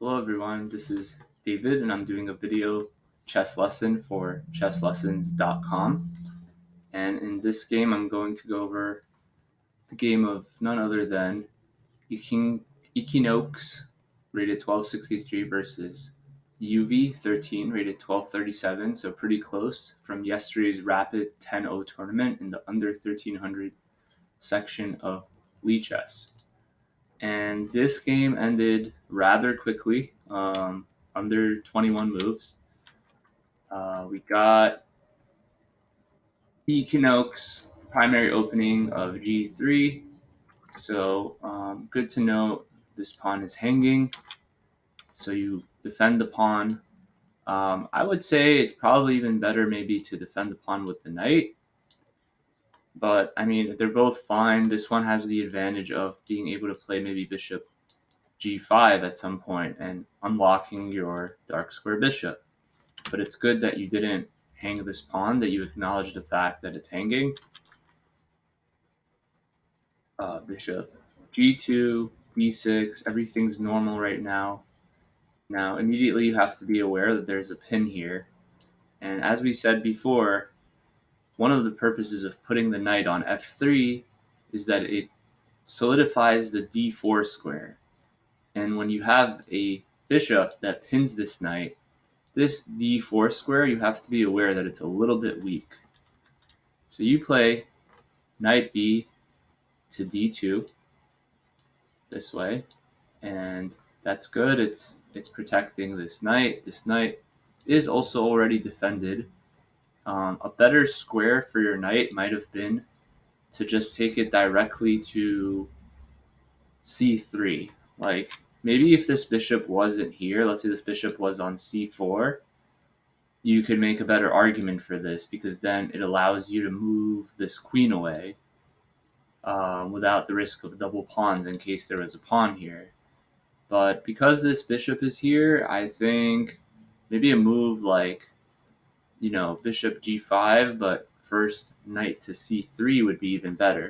Hello everyone, this is David and I'm doing a video chess lesson for chesslessons.com. And in this game I'm going to go over the game of none other than Eekinoks rated 1263 versus yuvi13 rated 1237, so pretty close from yesterday's rapid 10-0 tournament in the under 1300 section of Lichess. And this game ended rather quickly, under 21 moves. We got Eekinoks primary opening of g3, so good to know this pawn is hanging, so you defend the pawn. I would say it's probably even better maybe to defend the pawn with the knight, but I mean, they're both fine. This one has the advantage of being able to play maybe bishop g5 at some point and unlocking your dark square bishop. But it's good that you didn't hang this pawn, that you acknowledge the fact that it's hanging. Bishop g2, d6, everything's normal right now. Now, immediately you have to be aware that there's a pin here. And as we said before, one of the purposes of putting the knight on f3 is that it solidifies the d4 square. And when you have a bishop that pins this knight, this d4 square, you have to be aware that it's a little bit weak. So you play knight b to d2 this way, and that's good. It's protecting this knight. This knight is also already defended. A better square for your knight might have been to just take it directly to c3. Like, maybe if this bishop wasn't here, let's say this bishop was on c4, you could make a better argument for this, because then it allows you to move this queen away without the risk of double pawns in case there was a pawn here. But because this bishop is here, I think maybe a move like, bishop g5, but first knight to c3 would be even better.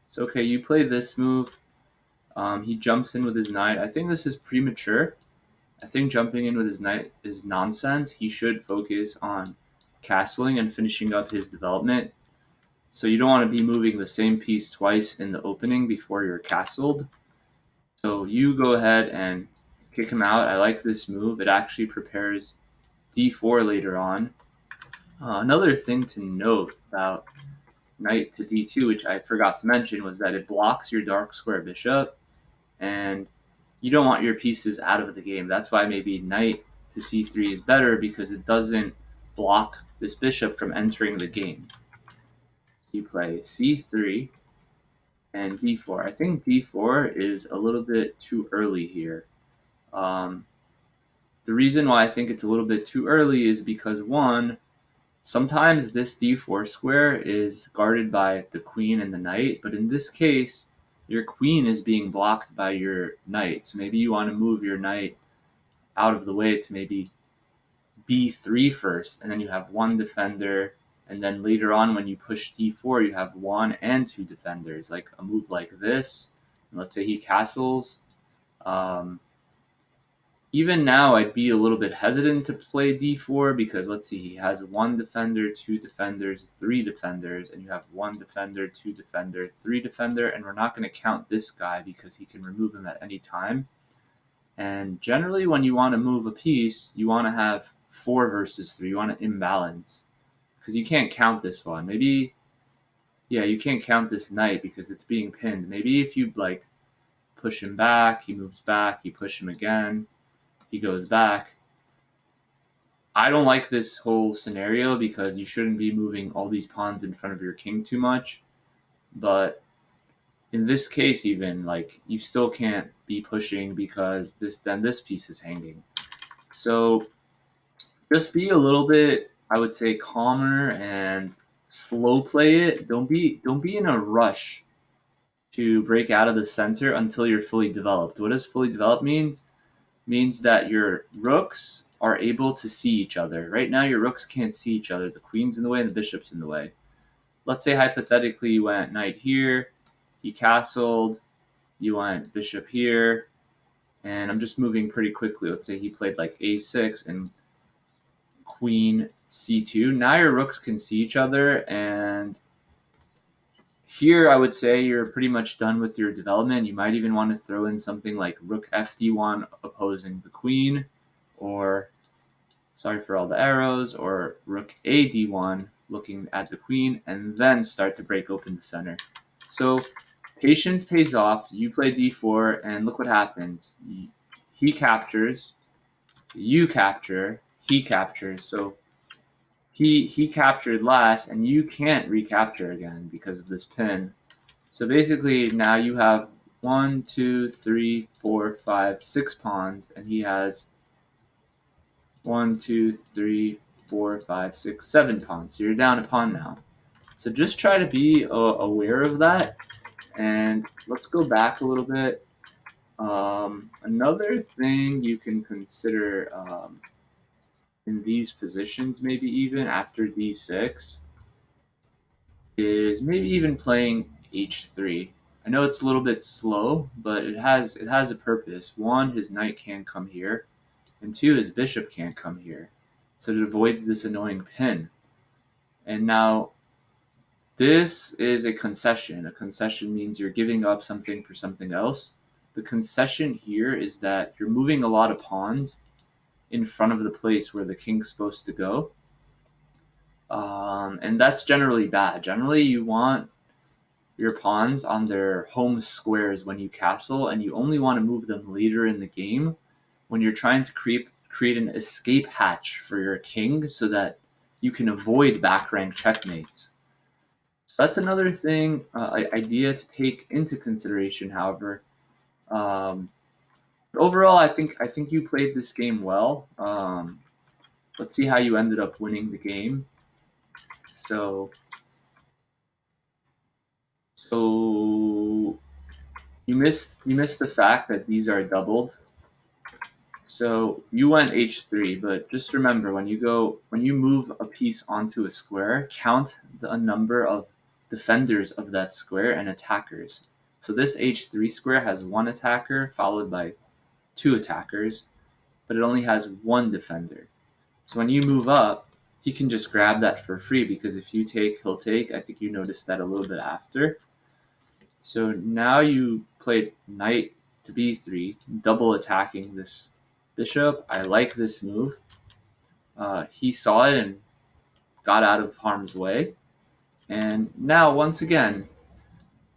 So, okay, you play this move. He jumps in with his knight. I think this is premature. I think jumping in with his knight is nonsense. He should focus on castling and finishing up his development. So you don't want to be moving the same piece twice in the opening before you're castled. So you go ahead and kick him out. I like this move. It actually prepares d4 later on. Another thing to note about knight to d2, which I forgot to mention, was that it blocks your dark square bishop, and you don't want your pieces out of the game. That's why maybe knight to c3 is better, because it doesn't block this bishop from entering the game. You play c3 and d4. I think d4 is a little bit too early here. The reason why I think it's a little bit too early is because, one, sometimes this d4 square is guarded by the queen and the knight, but in this case, your queen is being blocked by your knight. So maybe you want to move your knight out of the way to maybe b3 first, and then you have one defender, and then later on when you push d4, you have one and two defenders, like a move like this. Let's say he castles. Even now, I'd be a little bit hesitant to play d4, because let's see, he has one defender, two defenders, three defenders, and you have one defender, two defender, three defender, and we're not going to count this guy because he can remove him at any time. And generally, when you want to move a piece, you want to have 4 versus 3. You want to imbalance, because you can't count this one. Maybe, yeah, you can't count this knight because it's being pinned. Maybe if you like push him back, he moves back, you push him again, he goes back. I don't like this whole scenario because you shouldn't be moving all these pawns in front of your king too much. But in this case, even, like, you still can't be pushing because this piece is hanging. So just be a little bit, I would say, calmer and slow play it. Don't be in a rush to break out of the center until you're fully developed. What does fully developed means? Means that your rooks are able to see each other. Right now, your rooks can't see each other. The queen's in the way and the bishop's in the way. Let's say hypothetically you went knight here, he castled, you went bishop here, And I'm just moving pretty quickly. Let's say he played like a6 and queen c2. Now your rooks can see each other, and here I would say you're pretty much done with your development. You might even want to throw in something like rook fd1 opposing the queen, or sorry for all the arrows, or rook ad1 looking at the queen, and then start to break open the center. So patience pays off. You play d4, and look what happens. He captures, you capture, he captures. So he captured last, and you can't recapture again because of this pin. So basically, now you have 1, 2, 3, 4, 5, 6 pawns, and he has 1, 2, 3, 4, 5, 6, 7 pawns. So you're down a pawn now. So just try to be aware of that. And let's go back a little bit. Another thing you can consider in these positions, maybe even after d6, is maybe even playing h3. I know it's a little bit slow, but it has a purpose. One, his knight can't come here, and two, his bishop can't come here. So it avoids this annoying pin. And now this is a concession. A concession means you're giving up something for something else. The concession here is that you're moving a lot of pawns in front of the place where the king's supposed to go. And that's generally bad. Generally, you want your pawns on their home squares when you castle, and you only want to move them later in the game when you're trying to create an escape hatch for your king so that you can avoid back rank checkmates. So that's another thing, idea to take into consideration. However, overall, I think you played this game well. Let's see how you ended up winning the game. So you missed the fact that these are doubled. So you went h3, but just remember when you move a piece onto a square, count the number of defenders of that square and attackers. So this h3 square has one attacker followed by two attackers, but it only has one defender. So when you move up, he can just grab that for free, because if you take, he'll take. I think you noticed that a little bit after. So now you played knight to b3, double attacking this bishop. I like this move. He saw it and got out of harm's way. And now, once again,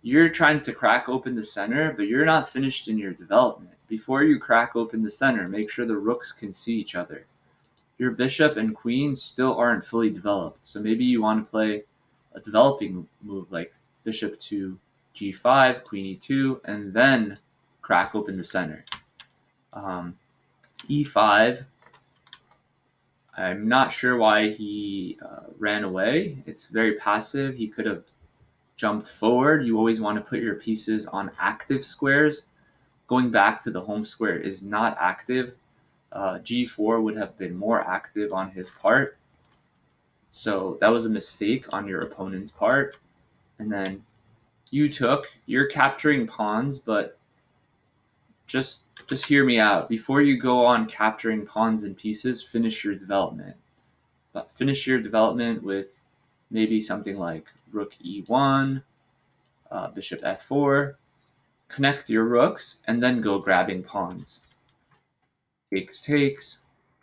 you're trying to crack open the center, but you're not finished in your development. Before you crack open the center, make sure the rooks can see each other. Your bishop and queen still aren't fully developed, so maybe you want to play a developing move like bishop to g5, queen e2, and then crack open the center. E5, I'm not sure why he ran away. It's very passive. He could have jumped forward. You always want to put your pieces on active squares. Going back to the home square is not active. G4 would have been more active on his part. So that was a mistake on your opponent's part. And then you're capturing pawns, but just hear me out. Before you go on capturing pawns and pieces, finish your development. But finish your development with maybe something like rook e1, bishop f4, connect your rooks, and then go grabbing pawns. Takes,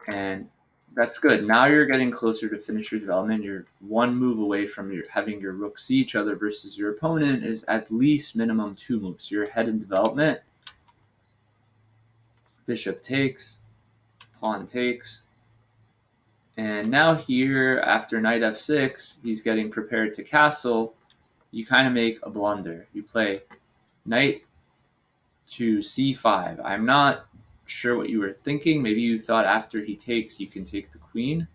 and that's good. Now you're getting closer to finish your development. You're one move away from having your rooks see each other, versus your opponent is at least minimum 2 moves. So you're ahead in development. Bishop takes, pawn takes, and now here, after knight f6, he's getting prepared to castle. You kind of make a blunder. You play knight to c5. I'm not sure what you were thinking. Maybe you thought after he takes, you can take the queen.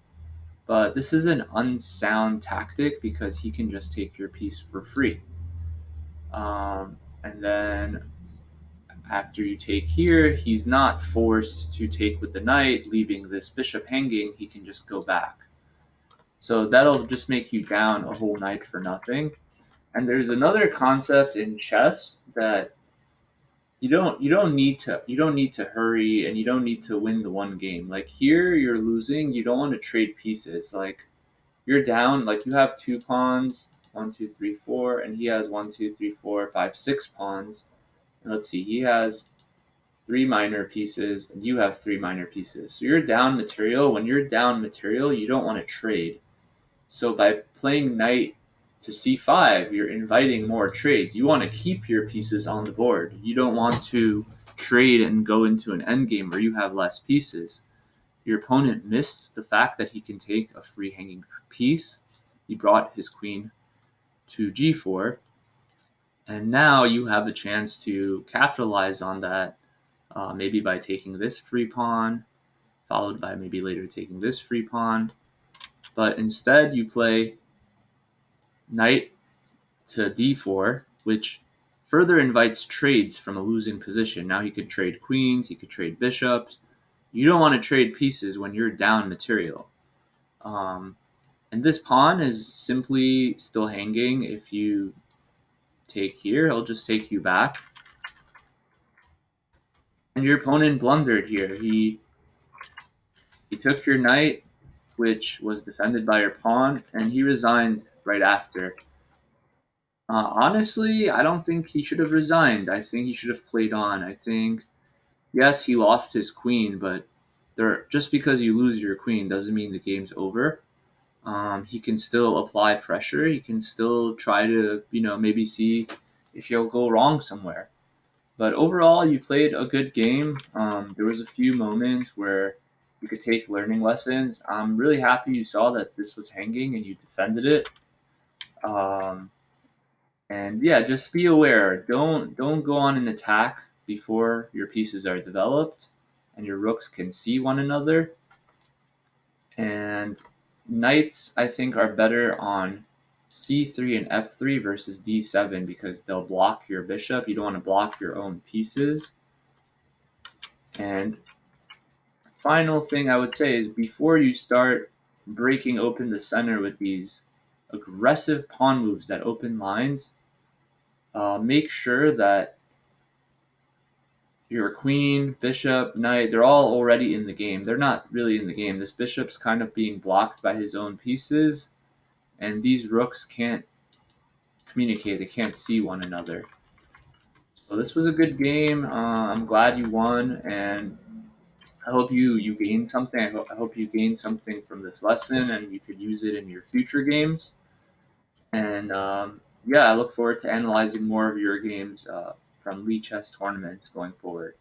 But this is an unsound tactic because he can just take your piece for free. And then after you take here, he's not forced to take with the knight, leaving this bishop hanging. He can just go back. So that'll just make you down a whole knight for nothing. And there's another concept in chess that you don't need to hurry, and you don't need to win the one game. Like here you're losing, you don't want to trade pieces. Like you're down, like you have two pawns, 1, 2, 3, 4, and he has 1, 2, 3, 4, 5, 6 pawns. And let's see, he has three minor pieces and you have three minor pieces. So you're down material. When you're down material, you don't want to trade. So by playing knight to c5, you're inviting more trades. You want to keep your pieces on the board. You don't want to trade and go into an endgame where you have less pieces. Your opponent missed the fact that he can take a free hanging piece. He brought his queen to g4, and now you have a chance to capitalize on that, maybe by taking this free pawn, followed by maybe later taking this free pawn. But instead, you play knight to d4, which further invites trades from a losing position. Now he could trade queens, he could trade bishops. You don't want to trade pieces when you're down material. And this pawn is simply still hanging. If you take here, he'll just take you back. And your opponent blundered here. He took your knight, which was defended by your pawn, and he resigned right after. Honestly, I don't think he should have resigned. I think he should have played on. I think, yes, he lost his queen, but just because you lose your queen doesn't mean the game's over. He can still apply pressure. He can still try to, maybe see if he'll go wrong somewhere. But overall, you played a good game. There was a few moments where you could take learning lessons. I'm really happy you saw that this was hanging and you defended it. And yeah, just be aware. Don't go on an attack before your pieces are developed and your rooks can see one another. And knights, I think, are better on c3 and f3 versus d7 because they'll block your bishop. You don't want to block your own pieces. And final thing I would say is before you start breaking open the center with these aggressive pawn moves that open lines, make sure that your queen, bishop, knight, they're all already in the game. They're not really in the game. This bishop's kind of being blocked by his own pieces, and these rooks can't communicate. They can't see one another. So this was a good game. I'm glad you won, and I hope you gained something. I hope you gained something from this lesson, and you could use it in your future games. And yeah, I look forward to analyzing more of your games from Lee Chess tournaments going forward.